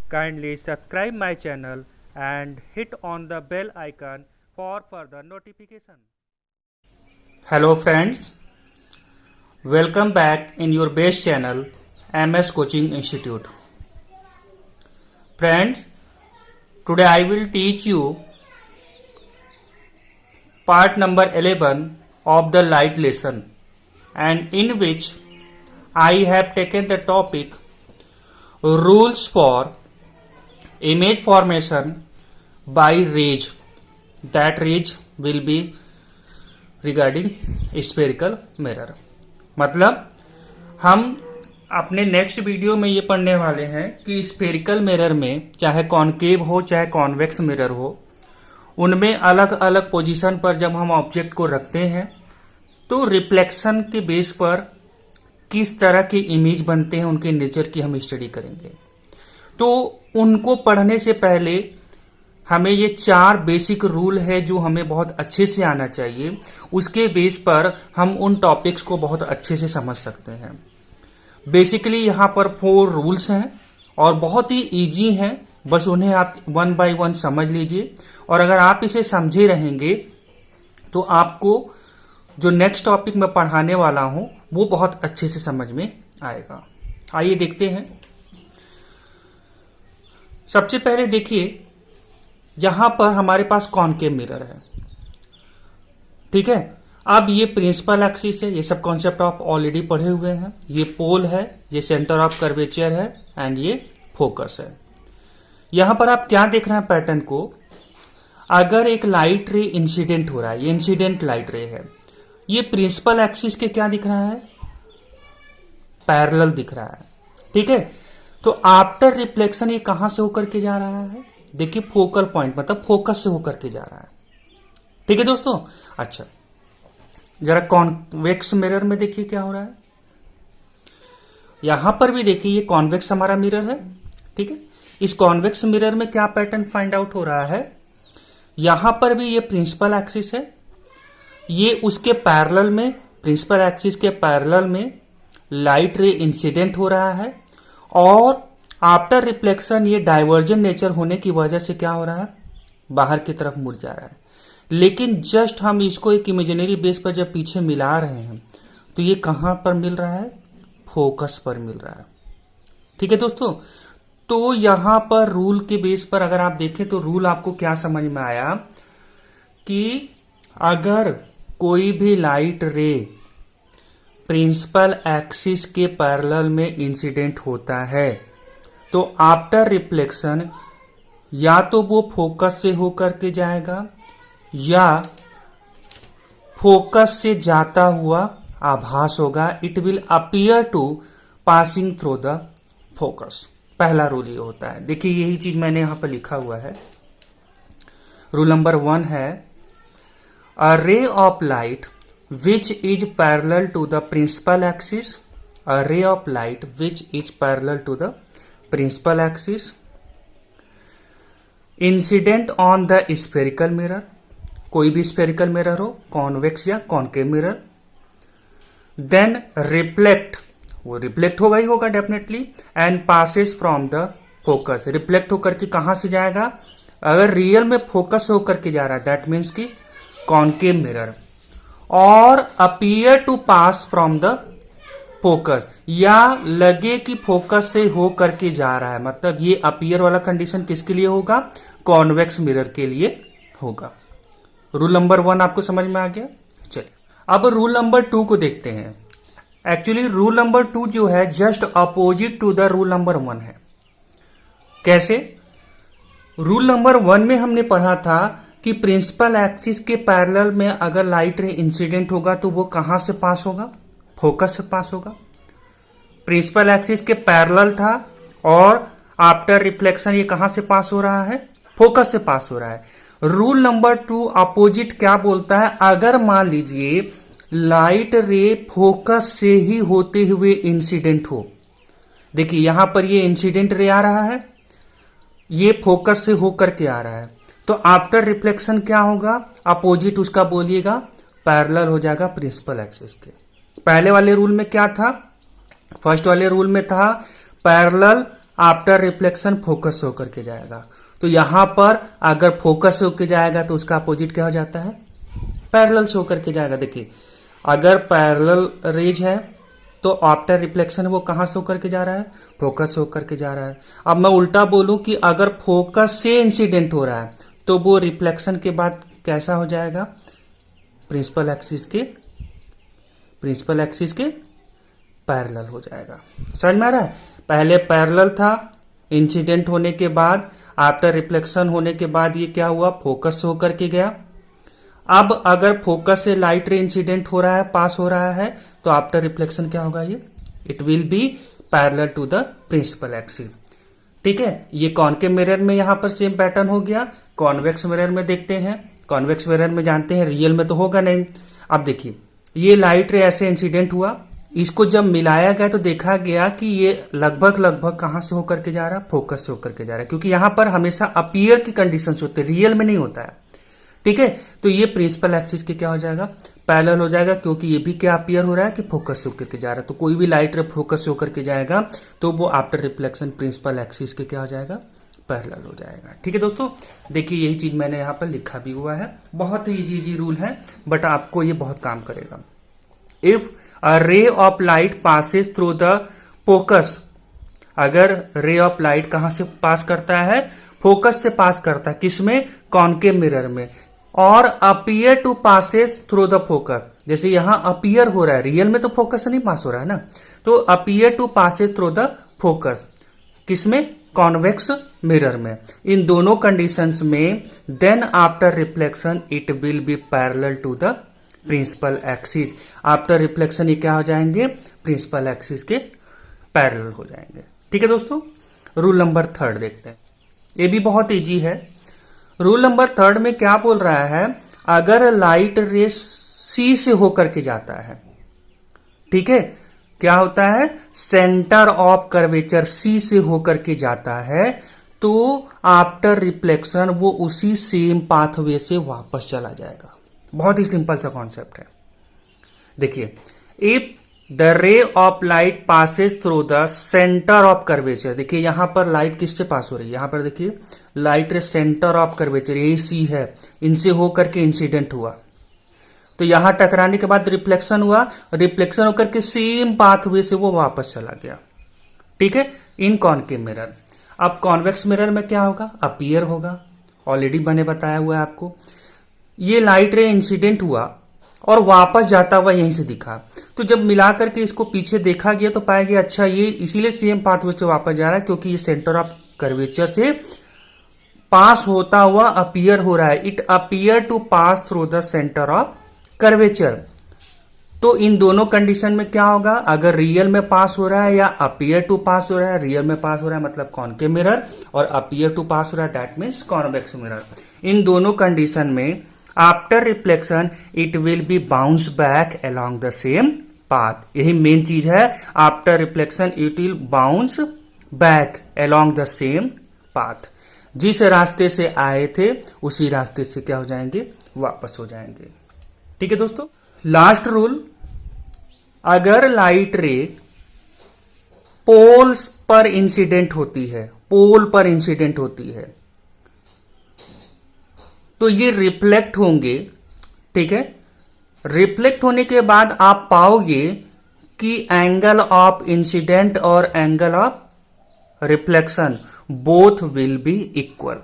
Kindly subscribe my channel and hit on the bell icon for further notification. Hello friends, welcome back in your best channel MS Coaching Institute. Friends, today I will teach you part number 11 of the light lesson, and in which I have taken the topic rules for image formation by rays. That rays will be regarding spherical mirror. मतलब हम अपने next video में ये पढ़ने वाले हैं कि spherical mirror में चाहे कॉनकेव हो चाहे कॉन्वेक्स मिरर हो, उनमें अलग अलग पोजीशन पर जब हम ऑब्जेक्ट को रखते हैं तो रिफ्लेक्शन के बेस पर किस तरह के इमेज बनते हैं, उनके नेचर की हम स्टडी करेंगे। तो उनको पढ़ने से पहले हमें ये 4 बेसिक रूल है जो हमें बहुत अच्छे से आना चाहिए। उसके बेस पर हम उन टॉपिक्स को बहुत अच्छे से समझ सकते हैं। बेसिकली यहाँ पर 4 रूल्स हैं और बहुत ही इजी हैं, बस उन्हें आप 1 बाय 1 समझ लीजिए। और अगर आप इसे समझे रहेंगे तो आपको जो नेक्स्ट टॉपिक मैं पढ़ाने वाला हूं वो बहुत अच्छे से समझ में आएगा। आइए देखते हैं। सबसे पहले देखिए, यहां पर हमारे पास कॉनकेव मिरर है, ठीक है। अब ये प्रिंसिपल एक्सिस है, ये सब कॉन्सेप्ट आप ऑलरेडी पढ़े हुए हैं। ये पोल है, ये सेंटर ऑफ कर्वेचर है एंड ये फोकस है। यहां पर आप क्या देख रहे हैं पैटर्न को, अगर एक लाइट रे इंसिडेंट हो रहा है, ये इंसिडेंट लाइट रे है, ये प्रिंसिपल एक्सिस के क्या दिख रहा है, पैरेलल दिख रहा है, ठीक है। तो आफ्टर रिफ्लेक्शन ये कहां से होकर के जा रहा है, देखिए फोकल पॉइंट मतलब फोकस से होकर के जा रहा है, ठीक है दोस्तों। अच्छा, जरा कॉन्वेक्स मिरर में देखिए क्या हो रहा है। यहां पर भी देखिए ये कॉन्वेक्स हमारा मिरर है, ठीक है। इस कॉन्वेक्स मिरर में क्या पैटर्न फाइंड आउट हो रहा है, यहां पर भी ये प्रिंसिपल एक्सिस है, ये उसके पैरेलल में, प्रिंसिपल एक्सिस के पैरेलल में लाइट रे इंसिडेंट हो रहा है, और आफ्टर रिफ्लेक्शन ये डाइवर्जेंट नेचर होने की वजह से क्या हो रहा है, बाहर की तरफ मुड़ जा रहा है। लेकिन जस्ट हम इसको एक इमेजिनरी बेस पर जब पीछे मिला रहे हैं तो ये कहां पर मिल रहा है, फोकस पर मिल रहा है, ठीक है दोस्तों। तो यहां पर रूल के बेस पर अगर आप देखें तो रूल आपको क्या समझ में आया कि अगर कोई भी लाइट रे प्रिंसिपल एक्सिस के पैरेलल में इंसिडेंट होता है तो आफ्टर रिफ्लेक्शन या तो वो फोकस से होकर के जाएगा या फोकस से जाता हुआ आभास होगा, it will appear to passing through the focus. पहला रूल ये होता है। देखिए यही चीज मैंने यहां पर लिखा हुआ है। रूल नंबर 1 है, a ray of light which is parallel to the principal axis, a ray of light which is parallel to the principal axis incident on the spherical mirror, कोई भी spherical mirror हो, convex या concave mirror, then reflect, वो reflect होगा ही होगा definitely, and passes from the focus, reflect होकर के कहां से जाएगा, अगर रियल में फोकस होकर के जा रहा है दैट मीन्स की concave mirror, और appear to pass from the focus, या लगे कि फोकस से हो करके जा रहा है, मतलब ये अपीयर वाला कंडीशन किसके लिए होगा, कॉन्वेक्स मिरर के लिए होगा। रूल नंबर 1 आपको समझ में आ गया। चलिए अब रूल नंबर 2 को देखते हैं। एक्चुअली रूल नंबर 2 जो है just opposite to the rule number 1 है। कैसे, रूल नंबर 1 में हमने पढ़ा था कि प्रिंसिपल एक्सिस के पैरेलल में अगर लाइट रे इंसिडेंट होगा तो वो कहां से पास होगा, फोकस से पास होगा। प्रिंसिपल एक्सिस के पैरेलल था और आफ्टर रिफ्लेक्शन ये कहां से पास हो रहा है, फोकस से पास हो रहा है। रूल नंबर 2 अपोजिट क्या बोलता है, अगर मान लीजिए लाइट रे फोकस से ही होते हुए इंसिडेंट हो, देखिए यहां पर ये इंसिडेंट रे आ रहा है, ये फोकस से होकर के आ रहा है, तो आफ्टर रिफ्लेक्शन क्या होगा, अपोजिट उसका बोलिएगा पैरेलल हो जाएगा प्रिंसिपल एक्सिस के। पहले वाले रूल में क्या था, फर्स्ट वाले रूल में था पैरेलल आफ्टर रिफ्लेक्शन फोकस होकर के जाएगा। तो यहां पर अगर फोकस होकर जाएगा तो उसका अपोजिट क्या हो जाता है, पैरेलल शो करके जाएगा। देखिए अगर पैरेलल रेज है तो आफ्टर रिफ्लेक्शन वो कहां शो करके जा रहा है, फोकस शो करके जा रहा है। अब मैं उल्टा बोलूं कि अगर फोकस से इंसिडेंट हो रहा है तो वो रिफ्लेक्शन के बाद कैसा हो जाएगा, प्रिंसिपल एक्सिस के पैरेलल हो जाएगा। समझ में आ रहा है, पहले पैरेलल था, इंसिडेंट होने के बाद आफ्टर रिफ्लेक्शन होने के बाद ये क्या हुआ, फोकस शो करके गया। अब अगर फोकस से लाइट रे इंसिडेंट हो रहा है, पास हो रहा है, तो आफ्टर रिफ्लेक्शन क्या होगा, ये it will be parallel to the principal axis. ठीक है, ये कॉनकेव मिरर में यहां पर सेम पैटर्न हो गया। कॉन्वेक्स मिरर में देखते हैं, कॉन्वेक्स मिरर में जानते हैं रियल में तो होगा नहीं। अब देखिए ये लाइट रे ऐसे इंसिडेंट हुआ, इसको जब मिलाया गया तो देखा गया कि ये लगभग कहां से होकर के जा रहा है, फोकस से होकर के जा रहा है, क्योंकि यहां पर हमेशा अपीयर की कंडीशंस होते हैं, रियल में नहीं होता है। ठीक है, तो ये प्रिंसिपल एक्सिस के क्या हो जाएगा, पैरेलल हो जाएगा, क्योंकि ये भी क्या अपीयर हो रहा है कि फोकस से होकर के जा रहा है। तो कोई भी लाइट रे फोकस से होकर के जाएगा तो वो आफ्टर रिफ्लेक्शन प्रिंसिपल एक्सिस के क्या हो जाएगा, पैरेलल हो जाएगा। ठीक है दोस्तों, देखिए यही चीज मैंने यहां पर लिखा भी हुआ है, बहुत ही इजी रूल है, बट आपको ये बहुत काम करेगा। If a ray of light passes through the focus, अगर रे ऑफ लाइट कहां से पास करता है, फोकस से पास करता है, किसमें, कॉनकेव मिरर में, और appear to passes through the focus, जैसे यहां अपीयर हो रहा है, रियल में तो फोकस से नहीं पास हो रहा है ना, तो appear to passes through the focus, किसमें, कॉन्वेक्स मिरर में, इन दोनों कंडीशंस में, then after reflection it will be parallel to the principal axis. After reflection ये क्या हो जाएंगे, प्रिंसिपल एक्सिस के पैरेलल हो जाएंगे। ठीक है दोस्तों, रूल नंबर 3 देखते हैं, ये भी बहुत इजी है। रूल नंबर 3 में क्या बोल रहा है, अगर लाइट रे सी से होकर के जाता है, ठीक है, क्या होता है, सेंटर ऑफ कर्वेचर सी से होकर के जाता है, तो आफ्टर रिफ्लेक्शन वो उसी सेम पाथवे से वापस चला जाएगा। बहुत ही सिंपल सा कॉन्सेप्ट है। देखिए, इफ द रे of light passes through the centre of curvature, देखिए यहां पर लाइट किससे पास हो रही है, यहां पर देखिए light ray centre of curvature a C है, इनसे होकर के इंसिडेंट हुआ, तो यहां टकराने के बाद रिफ्लेक्शन हुआ, रिफ्लेक्शन होकर के सेम पाथवे से वो वापस चला गया। ठीक है, इन कॉनकेव मिरर। अब कॉन्वेक्स मिरर में क्या होगा, अपीयर होगा, ऑलरेडी मैंने बताया हुआ है आपको। ये लाइट रे इंसिडेंट हुआ और वापस जाता हुआ यहीं से दिखा, तो जब मिलाकर के इसको पीछे देखा गया तो पाया गया अच्छा ये इसीलिए सेम पाथवे से वापस जा रहा है, क्योंकि ये सेंटर ऑफ कर्वेचर से पास होता हुआ अपीयर हो रहा है। It appear to pass through the centre of curvature. तो इन दोनों कंडीशन में क्या होगा, अगर रियल में पास हो रहा है या अपीयर टू पास हो रहा है, रियल में पास हो रहा है मतलब कॉनकेव मिरर, और अपीयर टू पास हो रहा है दैट मीन्स कॉन्वेक्स मिरर। इन दोनों कंडीशन में after reflection it will B bounce back along the same path. यही मेन चीज है, after reflection it will bounce back along the same path. जिस रास्ते से आए थे उसी रास्ते से क्या हो जाएंगे, वापस हो जाएंगे। ठीक है दोस्तों, लास्ट रूल, अगर लाइट रे पोल्स पर इंसिडेंट होती है, पोल पर इंसिडेंट होती है, तो ये रिफ्लेक्ट होंगे। ठीक है, रिफ्लेक्ट होने के बाद आप पाओगे कि एंगल ऑफ इंसिडेंट और angle of reflection both will be equal.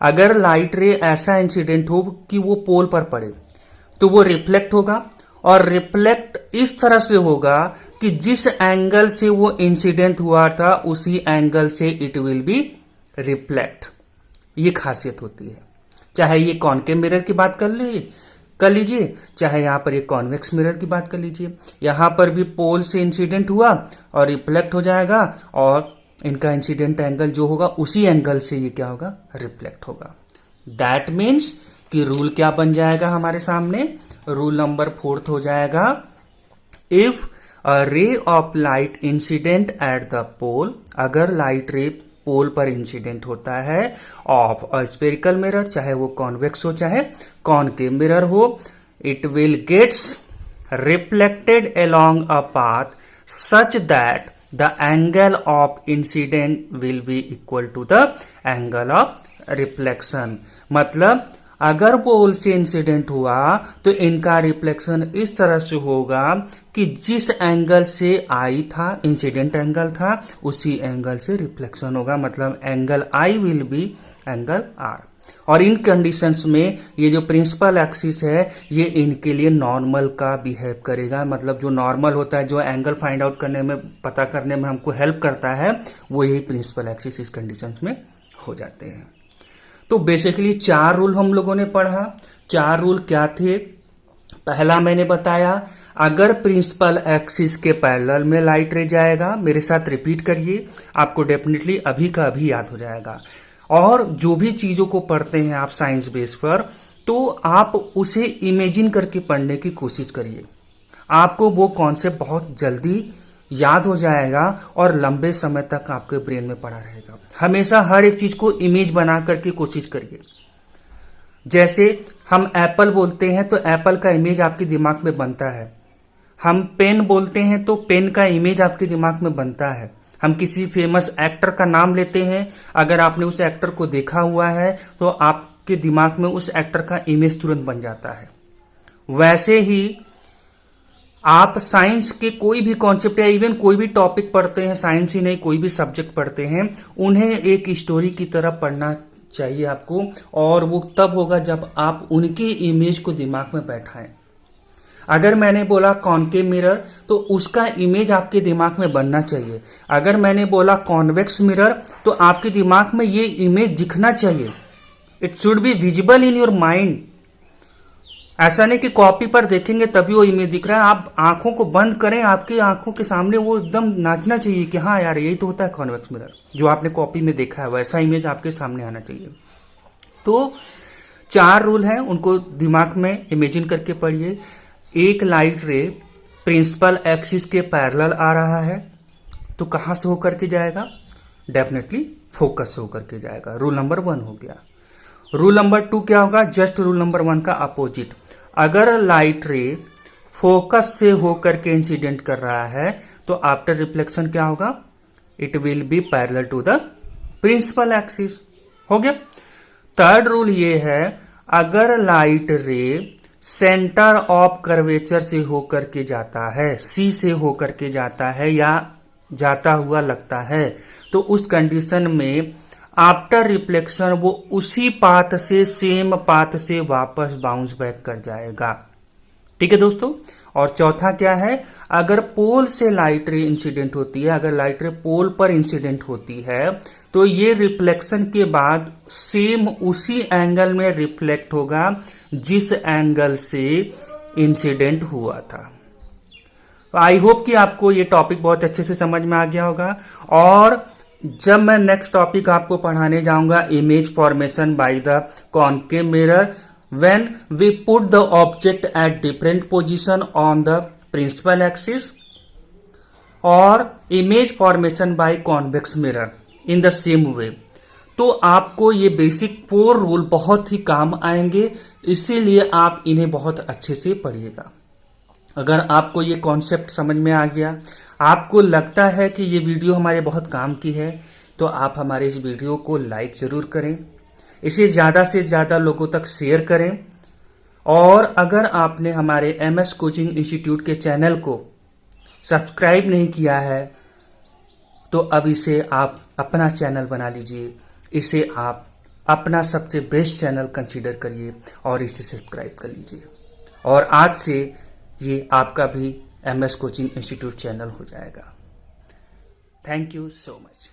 अगर लाइट रे ऐसा इंसिडेंट हो कि वो पोल पर पड़े तो वो रिफ्लेक्ट होगा, और रिफ्लेक्ट इस तरह से होगा कि जिस एंगल से वो इंसिडेंट हुआ था उसी एंगल से इट विल बी रिफ्लेक्ट। ये खासियत होती है, चाहे ये कॉनकेव मिरर की बात कर लीजिए, चाहे यहां पर ये कॉन्वेक्स मिरर की बात कर लीजिए, यहां पर भी पोल से इंसिडेंट हुआ और रिफ्लेक्ट हो जाएगा, और इनका इंसिडेंट एंगल जो होगा उसी एंगल से ये क्या होगा, रिफ्लेक्ट होगा। दैट मीन्स कि रूल क्या बन जाएगा हमारे सामने, रूल नंबर 4 हो जाएगा, if a ray of light incident at the pole, अगर लाइट रे पोल पर इंसिडेंट होता है ऑफ अ स्फेरिकल मिरर, चाहे वो कॉन्वेक्स हो चाहे कॉनकेव मिरर हो, it will gets reflected along a path such that the angle of incident will be equal to the angle of reflection. मतलब अगर पोल से इंसिडेंट हुआ तो इनका रिफ्लेक्शन इस तरह से होगा कि जिस एंगल से आई था, इंसिडेंट एंगल था, उसी एंगल से रिफ्लेक्शन होगा। मतलब angle I will be angle R. और इन कंडीशंस में ये जो प्रिंसिपल एक्सिस है ये इनके लिए नॉर्मल का बिहेव करेगा। मतलब जो नॉर्मल होता है, जो एंगल फाइंड आउट करने में, पता करने में हमको हेल्प करता है, वो यही प्रिंसिपल एक्सिस इस कंडीशंस में हो जाते हैं। तो बेसिकली 4 रूल हम लोगों ने पढ़ा। 4 रूल क्या थे? पहला मैंने बताया, अगर प्रिंसिपल एक्सिस के पैरेलल में लाइट रे जाएगा, मेरे साथ रिपीट करिए, आपको डेफिनेटली अभी का अभी याद हो जाएगा। और जो भी चीजों को पढ़ते हैं आप साइंस बेस पर, तो आप उसे इमेजिन करके पढ़ने की कोशिश करिए। आपको वो कॉन्सेप्ट बहुत जल्दी याद हो जाएगा और लंबे समय तक आपके ब्रेन में पड़ा रहेगा। हमेशा हर एक चीज को इमेज बना करके कोशिश करिए। जैसे हम एप्पल बोलते हैं तो एप्पल का इमेज आपके दिमाग में बनता है। हम पेन बोलते हैं तो पेन का इमेज आपके दिमाग में बनता है। हम किसी फेमस एक्टर का नाम लेते हैं, अगर आपने उस एक्टर को देखा हुआ है तो आपके दिमाग में उस एक्टर का इमेज तुरंत बन जाता है। वैसे ही आप साइंस के कोई भी कॉन्सेप्ट या इवन कोई भी टॉपिक पढ़ते हैं, साइंस ही नहीं कोई भी सब्जेक्ट पढ़ते हैं, उन्हें एक स्टोरी की तरह पढ़ना चाहिए आपको। और वो तब होगा जब आप उनकी इमेज को दिमाग में बैठाएं। अगर मैंने बोला कॉनकेव मिरर तो उसका इमेज आपके दिमाग में बनना चाहिए। अगर मैंने बोला कॉन्वेक्स मिरर तो आपके दिमाग में ये इमेज दिखना चाहिए। It should be visible in your mind. ऐसा नहीं कि कॉपी पर देखेंगे तभी वो इमेज दिख रहा है। आप आंखों को बंद करें, आपकी आंखों के सामने वो एकदम नाचना चाहिए कि हाँ यार यही तो होता है कॉन्वेक्स मिरर, जो आपने कॉपी में देखा है वैसा इमेज आपके सामने आना चाहिए। तो 4 रूल हैं, उनको दिमाग में इमेजिन करके पढ़िए। एक लाइट रे प्रिंसिपल एक्सिस के पैरेलल आ रहा है तो कहां से होकर के जाएगा? डेफिनेटली फोकस से होकर के जाएगा। रूल नंबर 1 हो गया। रूल नंबर 2 क्या होगा? जस्ट रूल नंबर 1 का अपोजिट। अगर लाइट रे फोकस से होकर के इंसिडेंट कर रहा है तो आफ्टर रिफ्लेक्शन क्या होगा? It will be parallel to the principal axis. हो गया। थर्ड रूल ये है, अगर light ray centre of curvature से होकर के जाता है, सी से होकर के जाता है या जाता हुआ लगता है, तो उस कंडीशन में आफ्टर रिफ्लेक्शन वो उसी पाथ से, सेम पाथ से वापस बाउंस बैक कर जाएगा। ठीक है दोस्तों। और चौथा क्या है? अगर पोल से लाइट रे इंसिडेंट होती है, अगर लाइट रे पोल पर इंसिडेंट होती है तो ये रिफ्लेक्शन के बाद सेम उसी एंगल में रिफ्लेक्ट होगा जिस एंगल से इंसिडेंट हुआ था। आई होप कि आपको ये टॉपिक बहुत अच्छे से समझ में आ गया होगा। और जब मैं नेक्स्ट टॉपिक आपको पढ़ाने जाऊंगा, image formation by the concave mirror when we put the object at different position on the principal axis, और image formation by convex mirror in the same way, तो आपको ये बेसिक 4 रूल बहुत ही काम आएंगे। इसीलिए आप इन्हें बहुत अच्छे से पढ़िएगा। अगर आपको ये कॉन्सेप्ट समझ में आ गया, आपको लगता है कि ये वीडियो हमारे बहुत काम की है, तो आप हमारे इस वीडियो को लाइक जरूर करें, इसे ज्यादा से ज्यादा लोगों तक शेयर करें। और अगर आपने हमारे MS कोचिंग इंस्टीट्यूट के चैनल को सब्सक्राइब नहीं किया है तो अब इसे आप अपना चैनल बना लीजिए, इसे आप अपना सबसे बेस्ट चैनल कंसीडर करिए और इसे सब्सक्राइब कर लीजिए। और आज से ये आपका भी MS कोचिंग इंस्टीट्यूट चैनल हो जाएगा। Thank you so much.